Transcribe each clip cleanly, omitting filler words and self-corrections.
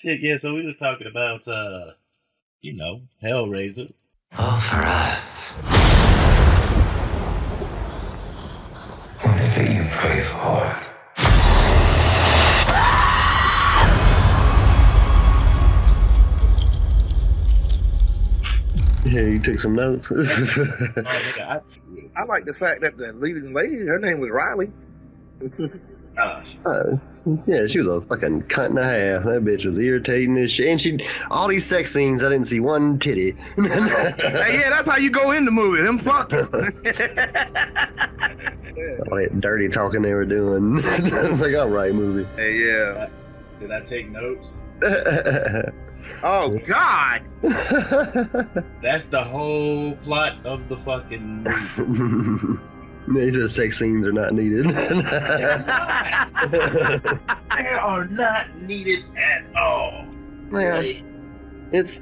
Shit, yeah, so we was talking about, Hellraiser. All for us. What is it you pray for? Yeah, you took some notes. I like the fact that the leading lady, her name was Riley. Yeah, she was a fucking cunt and a half. That bitch was irritating as shit. And all these sex scenes, I didn't see one titty. Hey, yeah, that's how you go in the movie. Them fucking. All that dirty talking they were doing. It's like, all right, movie. Hey, yeah. Did I take notes? Oh, God! That's the whole plot of the fucking movie. He says sex scenes are not needed. They are not needed at all. Well, it's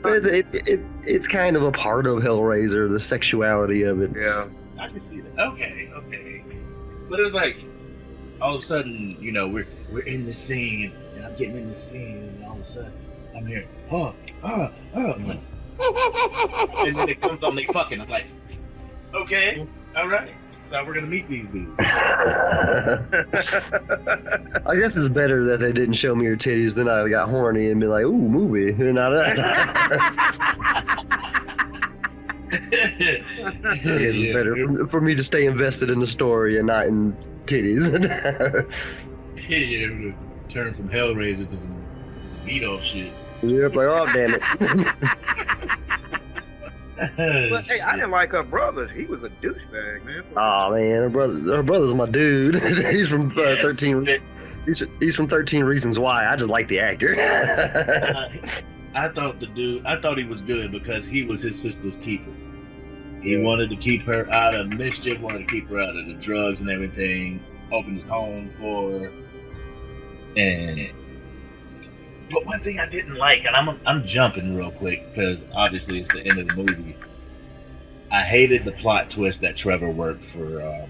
kind of a part of Hellraiser, the sexuality of it. Yeah. I can see that. Okay. But it was like, all of a sudden, we're in the scene, and I'm getting in the scene, and all of a sudden, I'm hearing, I'm like, and then it comes on, they fucking. I'm like, okay, all right. This is how we're gonna meet these dudes. I guess it's better that they didn't show me her titties than I got horny and be like, ooh, movie. And out of that. It's better for me to stay invested in the story and not in titties. Yeah, turn from Hellraiser to some beat-off shit. Yep, like, oh, damn it. But hey, I didn't like her brother. He was a douchebag, man. Oh man, her brother's my dude. He's from 13. He's from 13 Reasons Why. I just like the actor. I thought he was good because he was his sister's keeper. He wanted to keep her out of mischief, wanted to keep her out of the drugs and everything. Opened his home for her. But one thing I didn't like, and I'm jumping real quick because obviously it's the end of the movie. I hated the plot twist that Trevor worked for all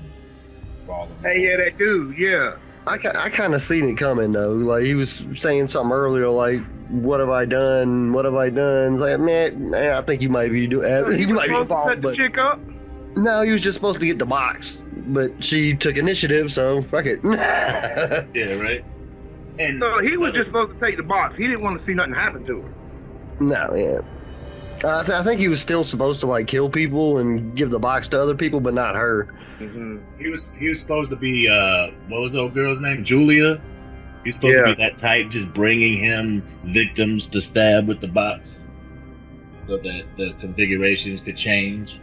of them. Hey, yeah, that dude, yeah. I kind of seen it coming though. Like he was saying something earlier, like, "What have I done? What have I done?" It's like, man, I think you might be doing. So he was supposed to set the chick up. No, he was just supposed to get the box, but she took initiative, so fuck it. Yeah, right. And so he was just supposed to take the box. He didn't want to see nothing happen to her. No, yeah. I think he was still supposed to like kill people and give the box to other people, but not her. Mm-hmm. He was supposed to be what was the old girl's name? Julia. He was supposed to be that type, just bringing him victims to stab with the box, so that the configurations could change.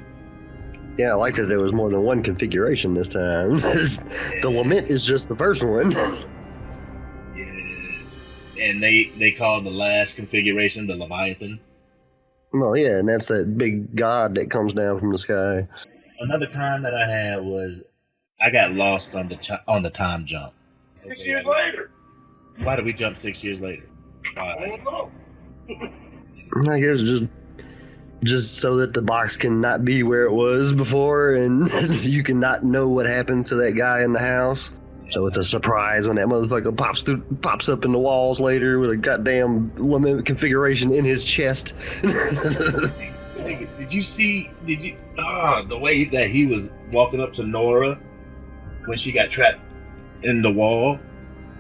Yeah, I like that there was more than one configuration this time. The lament is just the first one. Yes, and they called the last configuration the Leviathan. Well, yeah, and that's that big god that comes down from the sky. Another con that I had was I got lost on the time jump. 6 years later. Why did we jump 6 years later? I don't know. I guess just so that the box can not be where it was before, and you can not know what happened to that guy in the house. So it's a surprise when that motherfucker pops up in the walls later with a goddamn lament configuration in his chest. Did you the way that he was walking up to Nora when she got trapped in the wall?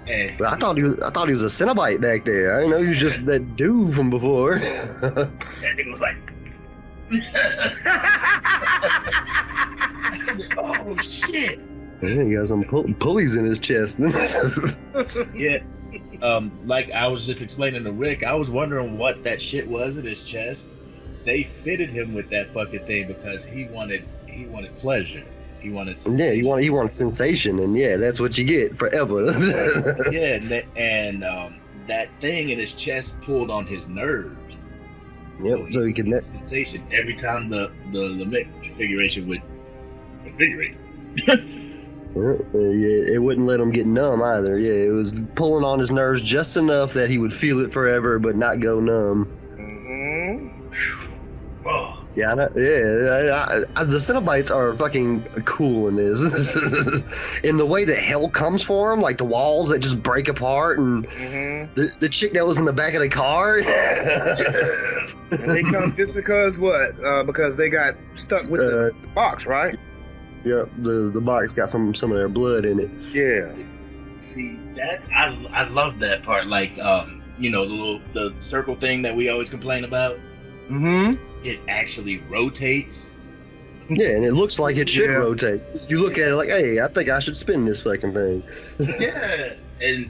And I thought he was a Cenobite back there. I didn't know he was just that dude from before. That nigga was like, oh shit. Yeah, he got some pulleys in his chest. Yeah. Like I was just explaining to Rick, I was wondering what that shit was in his chest. They fitted him with that fucking thing because he wanted pleasure. He wanted sensation. Yeah, he wanted sensation, and yeah, that's what you get forever. Yeah, and that thing in his chest pulled on his nerves. Yep, so he could get sensation every time the lament configuration would configure. Yeah, it wouldn't let him get numb either. Yeah, it was pulling on his nerves just enough that he would feel it forever, but not go numb. Mm-hmm. Oh, Yeah, I know. The Cenobites are fucking cool in this. In the way that hell comes for them, like the walls that just break apart, and the chick that was in the back of the car. And they come just because what? Because they got stuck with the box, right? Yeah, the box got some of their blood in it. Yeah. See, I love that part. Like, you know, the circle thing that we always complain about. It actually rotates. Yeah, and it looks like it should rotate. You look at it like, hey, I think I should spin this fucking thing. Yeah, and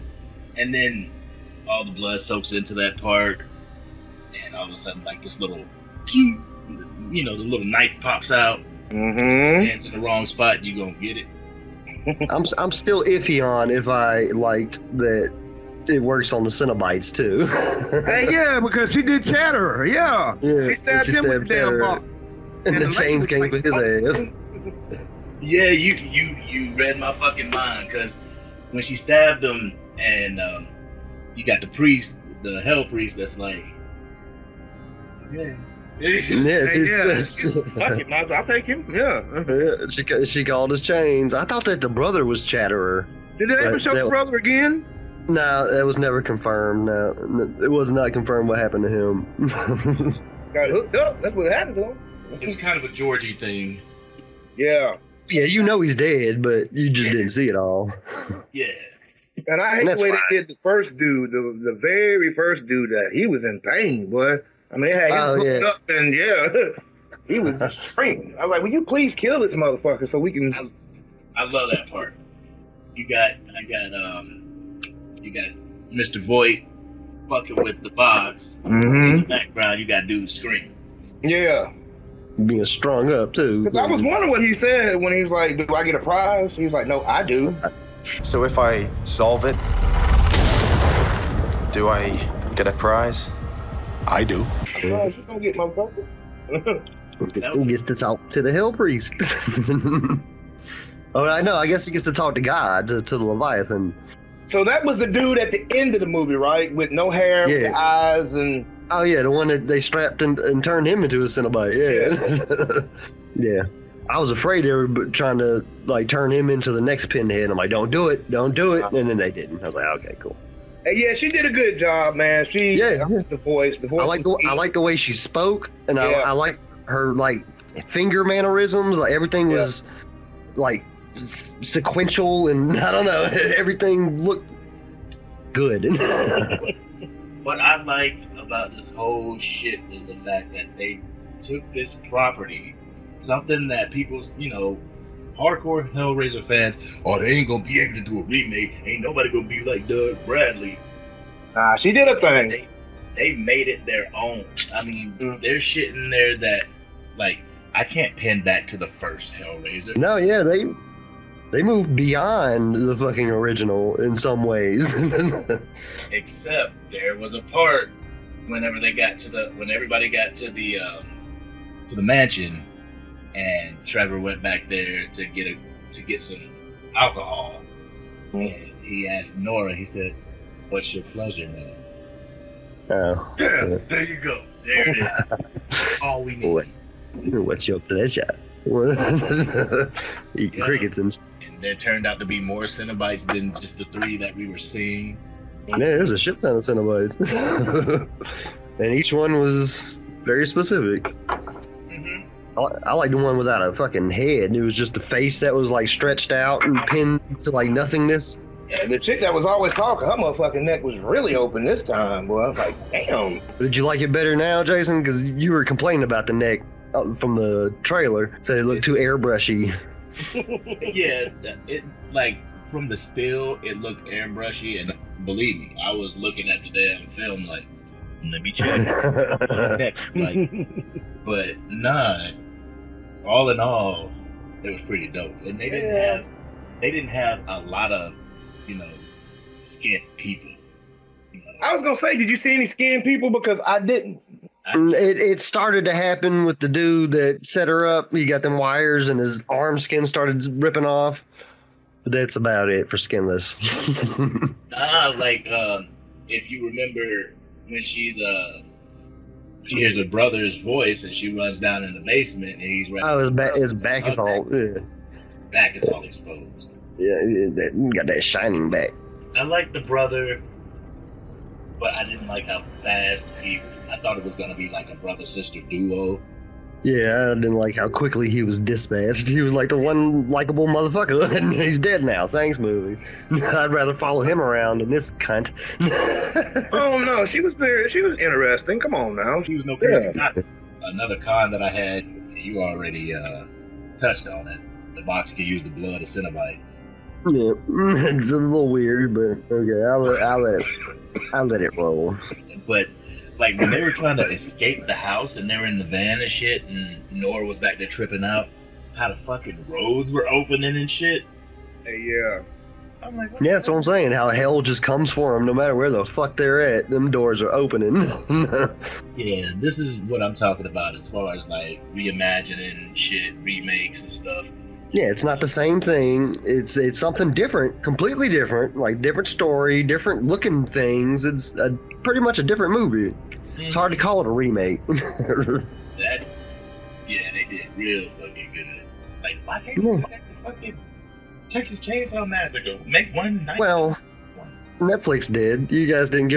then all the blood soaks into that part, and all of a sudden, like this little, you know, the little knife pops out. Hands in the wrong spot, you gonna get it. I'm still iffy on if I liked that it works on the Cenobites too. Hey, yeah, because she did Chatterer. Yeah, she stabbed him with the damn box, and the chains came with his ass. Yeah, you read my fucking mind, because when she stabbed him, and you got the priest, the hell priest, that's like, okay. Fuck it, I'll take him. Yeah. She called his chains. I thought that the brother was Chatterer. Did they ever show the brother again? No, that was never confirmed. No, it was not confirmed what happened to him. Got hooked up. That's what happened to him. It was kind of a Georgie thing. Yeah. Yeah, you know he's dead, but you just didn't see it all. Yeah. And I hate the way they did the first dude, the very first dude. That he was in pain, boy. I mean, they had him hooked up, and he was screaming. I was like, "Will you please kill this motherfucker so we can?" I love that part. You got Mr. Voight fucking with the box. In the background, you got dudes screaming. Yeah. Being strung up too. Because I was wondering what he said when he was like, "Do I get a prize?" He was like, "No, I do." So if I solve it, do I get a prize? I do. You gonna get motherfucker. He gets to talk to the hell priest. Oh, I know. I guess he gets to talk to God, to the Leviathan. So that was the dude at the end of the movie, right? With no hair, with the eyes, and oh yeah, the one that they strapped and turned him into a Cenobite. Yeah. Yeah. I was afraid they were trying to like turn him into the next Pinhead. I'm like, don't do it, and then they didn't. I was like, okay, cool. Yeah, she did a good job, man. The voice. I like the way she spoke, and I like her like finger mannerisms. Like everything was like sequential, and I don't know, everything looked good. What I liked about this whole shit was the fact that they took this property, something that people's, you know, hardcore Hellraiser fans, they ain't gonna be able to do a remake. Ain't nobody gonna be like Doug Bradley. Nah, she did a thing. They made it their own. I mean, there's shit in there that, like, I can't pin back to the first Hellraiser. No, yeah, they moved beyond the fucking original in some ways. Except there was a part when everybody got to the mansion, and Trevor went back there to get some alcohol, and he asked Nora. He said, "What's your pleasure, man?" Oh, yeah, there you go. There it is. All we need. What's your pleasure? Eating crickets and there turned out to be more Cenobites than just the 3 that we were seeing. Yeah, there's a shit ton of Cenobites. And each one was very specific. I like the one without a fucking head. It was just a face that was like stretched out and pinned to like nothingness. Yeah, the chick that was always talking, her motherfucking neck was really open this time, boy. I was like, damn. Did you like it better now, Jason? Because you were complaining about the neck from the trailer. Said it looked too airbrushy. Yeah, it like from the still, it looked airbrushy, and believe me, I was looking at the damn film like, let me check. But nah, all in all, it was pretty dope, and they didn't have a lot of, you know, skinned people. You know? I was gonna say, did you see any skinned people? Because I didn't. It started to happen with the dude that set her up. He got them wires and his arm skin started ripping off. But that's about it for skinless. Like if you remember when she's She hears her brother's voice, and she runs down in the basement, and he's right. Oh, his back is all back is all exposed. Yeah, got that shining back. I like the brother, but I didn't like how fast he was. I thought it was gonna be like a brother-sister duo. Yeah, I didn't like how quickly he was dispatched. He was like the one likable motherfucker, and he's dead now. Thanks, movie. I'd rather follow him around than this cunt. Oh no, she was interesting. Come on now. She was no Christian. Another con that I had, you already touched on it. The box can use the blood of Cenobites. Yeah, it's a little weird, but okay, I'll let it roll. But like when they were trying to escape the house and they were in the van and shit, and Nora was back there tripping out, how the fucking roads were opening and shit. Hey, yeah. I'm like, Yeah, that's what I'm saying. How hell just comes for them no matter where the fuck they're at. Them doors are opening. Yeah, this is what I'm talking about as far as like reimagining shit, remakes and stuff. Yeah, it's not the same thing. It's something different, completely different, like different story, different looking things. It's pretty much a different movie. Mm-hmm. It's hard to call it a remake. Yeah, they did real fucking good. Like, why can't they make the fucking Texas Chainsaw Massacre? Make one night. Well, Netflix did. You guys didn't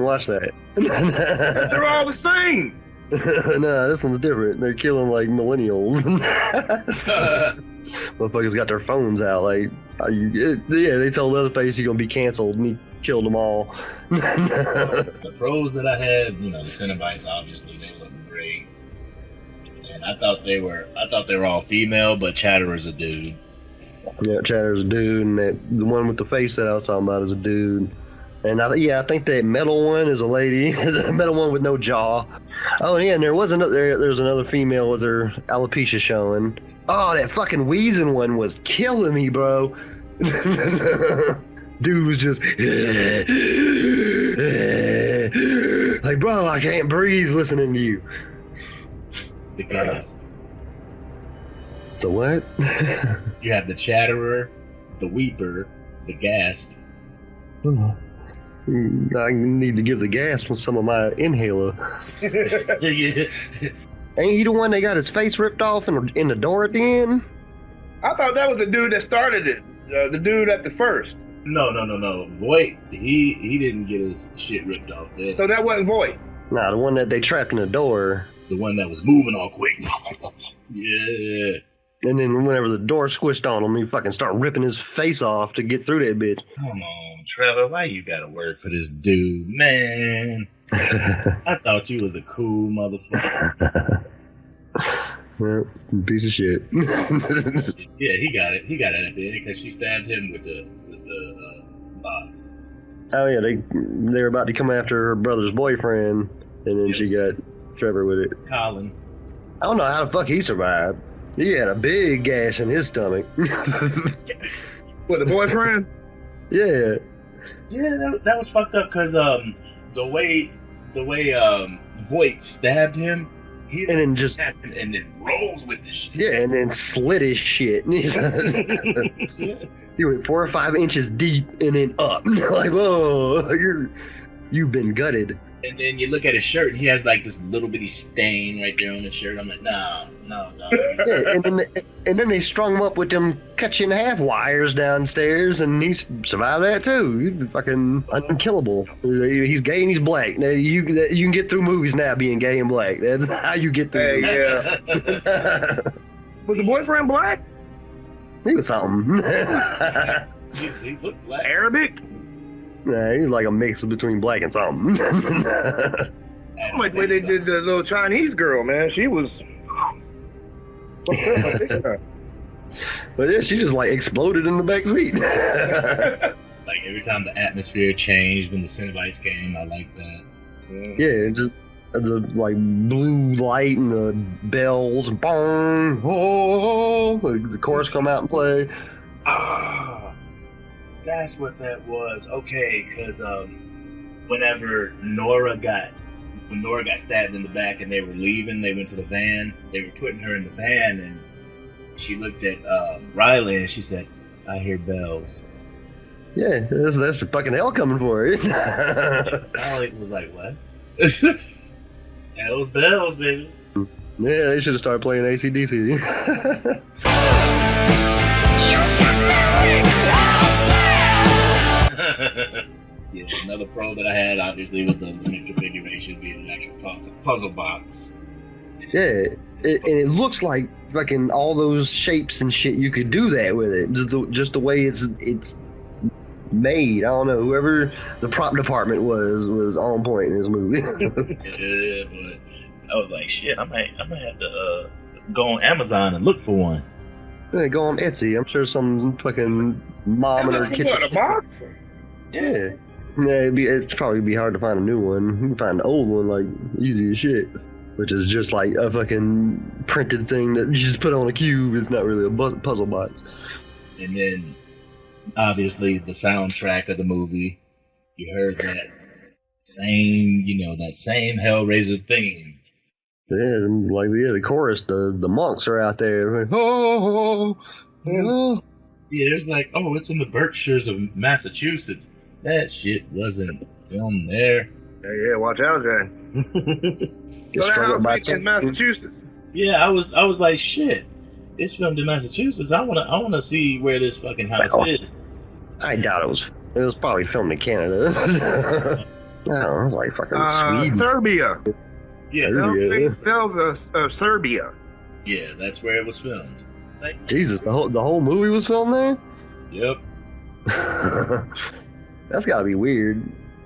watch that. They're all the same. No, this one's different. They're killing like millennials. Motherfuckers got their phones out. Like, they told Leatherface you're gonna be canceled, and he killed them all. The pros that I had, the Cenobites, obviously they look great, and I thought they were all female, but Chatterer's a dude. Yeah, Chatterer's a dude, and the one with the face that I was talking about is a dude. And I think that metal one is a lady. The metal one with no jaw. Oh yeah, and there's another female with her alopecia showing. Oh, that fucking wheezing one was killing me, bro. Dude was just like, bro, I can't breathe listening to you. The gas. So what? You have the Chatterer, the Weeper, the Gasp. I need to give the gas from some of my inhaler. Yeah. Ain't he the one that got his face ripped off in the door at the end? I thought that was the dude that started it. The dude at the first. No. Voight, he didn't get his shit ripped off then. So that wasn't Voight? Nah, the one that they trapped in the door. The one that was moving all quick. Yeah. And then whenever the door squished on him, he fucking started ripping his face off to get through that bitch. Come on, Trevor, why you gotta work for this dude, man? I thought you was a cool motherfucker. Well, piece of shit. Yeah, he got it. He got it at the end because she stabbed him with the box. Oh yeah, they were about to come after her brother's boyfriend, and then she got Trevor with it. Colin. I don't know how the fuck he survived. He had a big gash in his stomach. What, the boyfriend? Yeah. Yeah, that was fucked up because the way Voight stabbed him, he and then just and then rolls with the shit. Yeah, and then slit his shit. He went 4 or 5 inches deep and then up. Like, whoa, you've been gutted. And then you look at his shirt, and he has like this little bitty stain right there on his shirt. I'm like, no. Yeah, and then they strung him up with them cut you in half wires downstairs, and he survived that too. He's fucking unkillable. He's gay and he's black. Now, you can get through movies now being gay and black. That's how you get through. Hey, yeah. Was the boyfriend black? He was something. He looked black. Arabic? Nah, he's like a mix between black and something. Like the way they did the little Chinese girl, man. She was. But yeah, she just like exploded in the back seat. Like every time the atmosphere changed when the Cenobites came, I liked that. Yeah, just the like blue light and the bells and bong, oh, the chorus come out and play. Ah, that's what that was. Okay, because whenever Nora got stabbed in the back and they were leaving, they went to the van. They were putting her in the van, and she looked at Riley and she said, "I hear bells." Yeah, that's the fucking hell coming for you. Riley was like, "What?" Hell's bells, baby. Yeah, they should have started playing AC/DC. Yeah, another pro that I had obviously was the limit configuration being an actual puzzle box. Yeah, and it looks like fucking all those shapes and shit. You could do that with it. Just the way it's made. I don't know. Whoever the prop department was on point in this movie. Yeah, but I was like, shit, I might have to go on Amazon and look for one. Yeah, go on Etsy. I'm sure some fucking mom in her kitchen. What, a box? Yeah. Yeah, it'd probably be hard to find a new one. You can find an old one like easy as shit, which is just like a fucking printed thing that you just put on a cube. It's not really a puzzle box. And then, obviously, the soundtrack of the movie. You heard that same Hellraiser theme. Yeah, like the chorus. The monks are out there. Like, oh. Yeah, it's like, oh, it's in the Berkshires of Massachusetts. That shit wasn't filmed there. Yeah, watch out, Jan. Get struck by in Massachusetts. Yeah, I was like, shit. It's filmed in Massachusetts. I wanna see where this fucking house is. I doubt it was probably filmed in Canada. No, it was like fucking Sweden. Serbia. Yeah, Serbia. Yeah, that's where it was filmed. Like, Jesus, the whole movie was filmed there? yep. That's gotta be weird.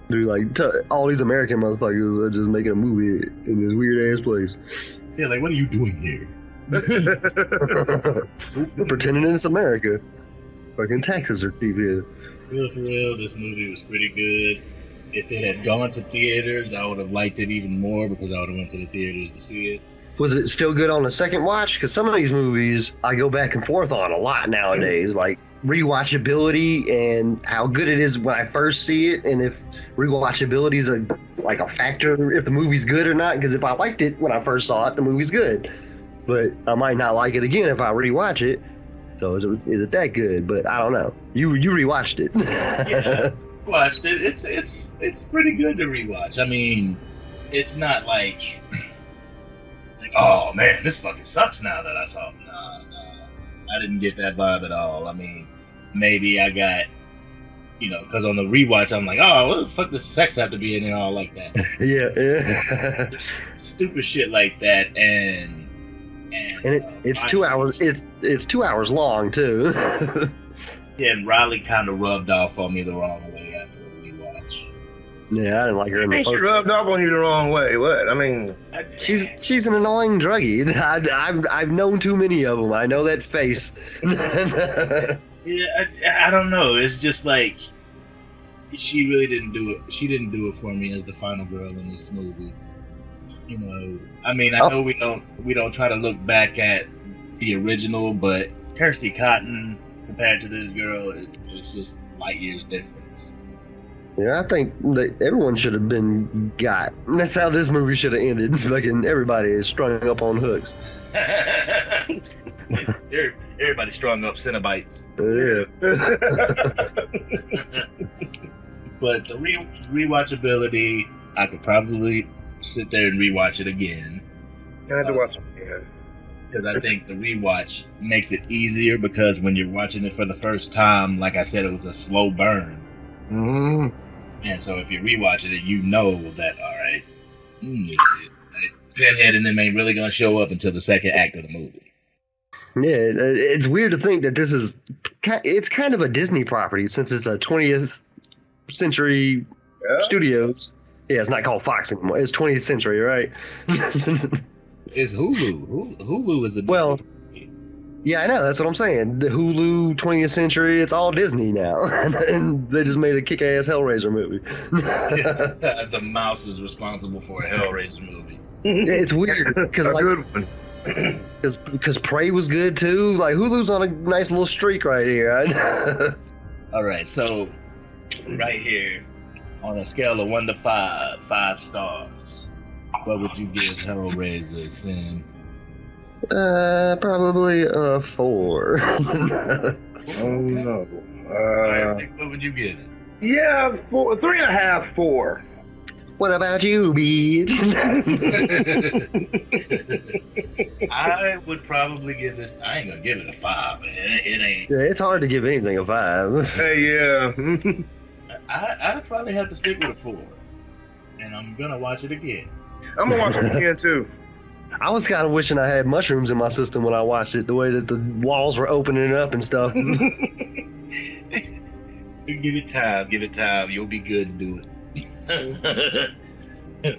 Dude, like, all these American motherfuckers are just making a movie in this weird ass place. Yeah, like, what are you doing here? Pretending it's America. Fucking taxes are cheap here. For real, this movie was pretty good. If it had gone to theaters, I would have liked it even more because I would have went to the theaters to see it. Was it still good on the second watch? Because some of these movies I go back and forth on a lot nowadays. Like, rewatchability and how good it is when I first see it, and if rewatchability is a factor if the movie's good or not. Because if I liked it when I first saw it, the movie's good, but I might not like it again if I rewatch it. So is it that good? But I don't know. You rewatched it. Yeah, watched it. It's pretty good to rewatch. I mean, it's not like oh man, this fucking sucks now that I saw it. No, I didn't get that vibe at all. I mean, maybe I got, because on the rewatch, I'm like, oh, what the fuck does sex have to be in there all like that? Yeah. Stupid shit like that, and it's 2 hours. It's 2 hours long too. Yeah, and Riley kind of rubbed off on me the wrong way after the rewatch. Yeah, I didn't like her in the first. She rubbed off on you the wrong way. What? I mean, she's an annoying druggie. I've known too many of them. I know that face. Yeah, I don't know. It's just like she really didn't do it. She didn't do it for me as the final girl in this movie. I mean, I know we don't try to look back at the original, but Kirsty Cotton compared to this girl, it's just light years difference. Yeah, I think that everyone should have been got. That's how this movie should have ended. Fucking everybody is strung up on hooks. Everybody strung up Cenobites. Yeah. But the rewatchability, I could probably sit there and rewatch it again. I had to watch it again. Because I think the rewatch makes it easier because when you're watching it for the first time, like I said, it was a slow burn. Mm-hmm. And so if you're rewatching it, you know that, all right, Pinhead and them ain't really going to show up until the second act of the movie. Yeah, it's weird to think that it's kind of a Disney property since it's a 20th century studios. Yeah, it's not called Fox anymore. It's 20th century, right? It's Hulu. Hulu is a well. Yeah, I know. That's what I'm saying. The Hulu 20th century. It's all Disney now, and they just made a kick-ass Hellraiser movie. The mouse is responsible for a Hellraiser movie. It's weird because a good one. Because Prey was good too. Like Hulu's on a nice little streak right here. All right, so right here on a scale of 1 to 5 stars, what would you give Hellraiser, Sin? Probably a 4. Oh no. What would you give it? Yeah, 3.5, 4. What about you, Beat? I would probably give this. I ain't gonna give it a 5. It ain't. Yeah, it's hard to give anything a 5. Hey, yeah. I'd probably have to stick with a 4, and I'm gonna watch it again. I'm gonna watch it again too. I was kind of wishing I had mushrooms in my system when I watched it, the way that the walls were opening up and stuff. Give it time. Give it time. You'll be good and do it.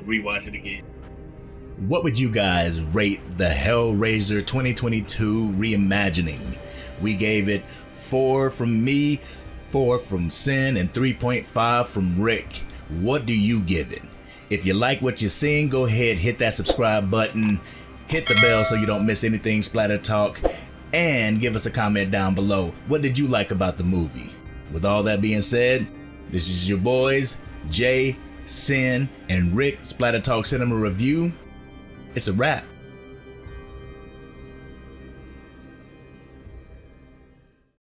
Rewatch it again. What would you guys rate the Hellraiser 2022 reimagining? We gave it 4 from me, 4 from Sin, and 3.5 from Rick. What do you give it? If you like what you're seeing, go ahead, hit that subscribe button, hit the bell so you don't miss anything Splatter Talk, and give us a comment down below. What did you like about the movie? With all that being said, this is your boys, Jay, Sin, and Rick, Splatter Talk Cinema Review. It's a wrap.